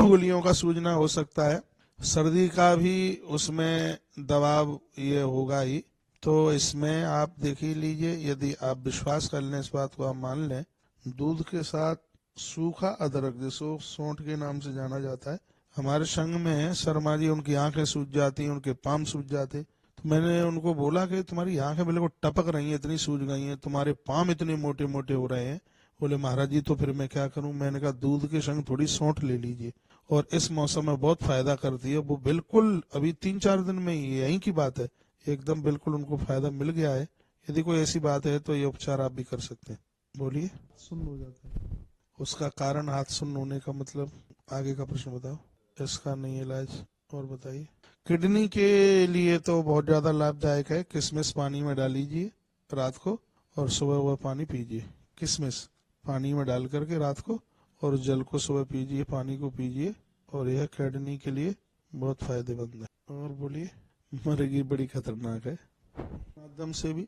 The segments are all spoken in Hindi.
उंगलियों का सूजना हो सकता है, सर्दी का भी उसमें दबाव ये होगा ही। तो इसमें आप देख ही लीजिए, यदि आप विश्वास कर लें इस बात को, आप मान लें, दूध के साथ सूखा अदरक, जिसको सौंठ के नाम से जाना जाता है, हमारे संघ में शर्मा जी, उनकी आंखें सूज जाती, उनके पाम सूज जाते। तो मैंने उनको बोला कि तुम्हारी आंखें बिल्कुल टपक रही हैं, इतनी सूज गई हैं, तुम्हारे पाम इतने मोटे मोटे हो रहे हैं। बोले महाराज जी तो फिर मैं क्या करूं? मैंने कहा दूध के संग थोड़ी सौंठ ले लीजिए, और इस मौसम में बहुत फायदा करती है। वो बिल्कुल अभी 3-4 दिन में ही, यही की बात है, एकदम बिल्कुल उनको फायदा मिल गया है। यदि कोई ऐसी बात है तो ये उपचार आप भी कर सकते हैं। बोलिए। सुन्न हो जाता है, उसका कारण हाथ सुन्न होने का मतलब? आगे का प्रश्न बताओ। इसका नहीं इलाज? और बताइए। किडनी के लिए तो बहुत ज्यादा लाभदायक है। किशमिश पानी में डाल लीजिए रात को, और सुबह वह पानी पीजिए। किशमिश पानी में डाल करके रात को, और जल को सुबह पीजिए, पानी को पीजिए, और यह किडनी के लिए बहुत फायदेमंद है। और बोलिए। मृगी बड़ी खतरनाक है, माध्यम से भी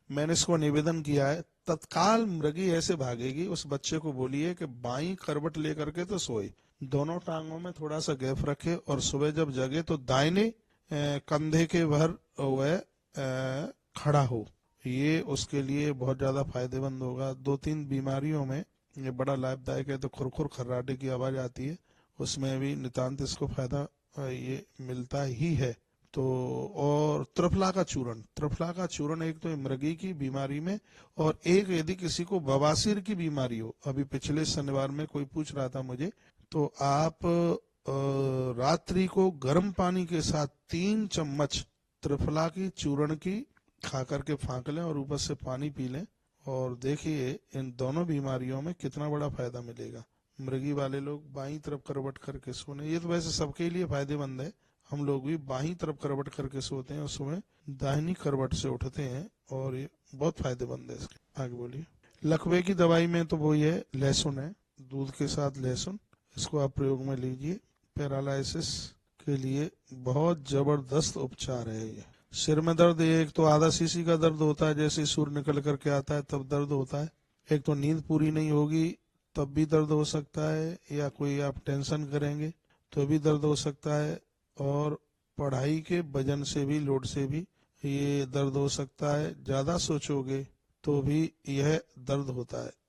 मैंने इसको निवेदन किया है, तत्काल मृगी ऐसे भागेगी, उस बच्चे को बोलिए कि बाई करवट लेकर के तो सोए, दोनों टांगों में थोड़ा सा गैप रखे, और सुबह जब जगे तो दाहिने कंधे के भर वह खड़ा हो। ये उसके लिए बहुत ज्यादा फायदेमंद होगा। 2-3 बीमारियों में ये बड़ा लाभदायक है। तो खुरखुर खर्राटे की आवाज आती है, उसमें भी नितांत इसको फायदा ये मिलता ही है। तो और त्रिफला का चूर्ण एक तो मृगी की बीमारी में, और एक यदि किसी को बवासीर की बीमारी हो, अभी पिछले शनिवार में कोई पूछ रहा था मुझे, तो आप रात्रि को गर्म पानी के साथ 3 चम्मच त्रिफला की चूर्ण की खा करके फाँक लें, और ऊपर से पानी पी लें, और देखिए इन दोनों बीमारियों में कितना बड़ा फायदा मिलेगा। मृगी वाले लोग बाईं तरफ करवट करके सोने, ये तो वैसे सबके लिए फायदेमंद है। हम लोग भी बाईं तरफ करवट करके सोते हैं, और सुबह दाहिनी करवट से उठते हैं, और ये बहुत फायदेमंद है इसके। आगे बोलिए। लकवे की दवाई में तो वो ये लहसुन है, दूध के साथ लहसुन, इसको आप प्रयोग में लीजिए। पैरालिसिस के लिए बहुत जबरदस्त उपचार है ये। सिर में दर्द, एक तो आधा सीसी का दर्द होता है, जैसे सूर्य निकल करके आता है तब दर्द होता है। एक तो नींद पूरी नहीं होगी तब भी दर्द हो सकता है, या कोई आप टेंशन करेंगे तो भी दर्द हो सकता है, और पढ़ाई के वजन से भी, लोड से भी ये दर्द हो सकता है। ज्यादा सोचोगे तो भी यह दर्द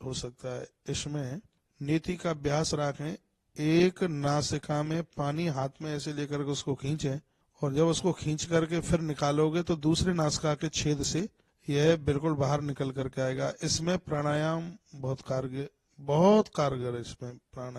हो सकता है। इसमें नीति का अभ्यास रखें, एक नासिका में पानी हाथ में ऐसे लेकर के उसको खींचें, और जब उसको खींच करके फिर निकालोगे तो दूसरे नासिका के छेद से यह बिल्कुल बाहर निकल करके आएगा। इसमें प्राणायाम बहुत कारगर है, इसमें प्राणायाम।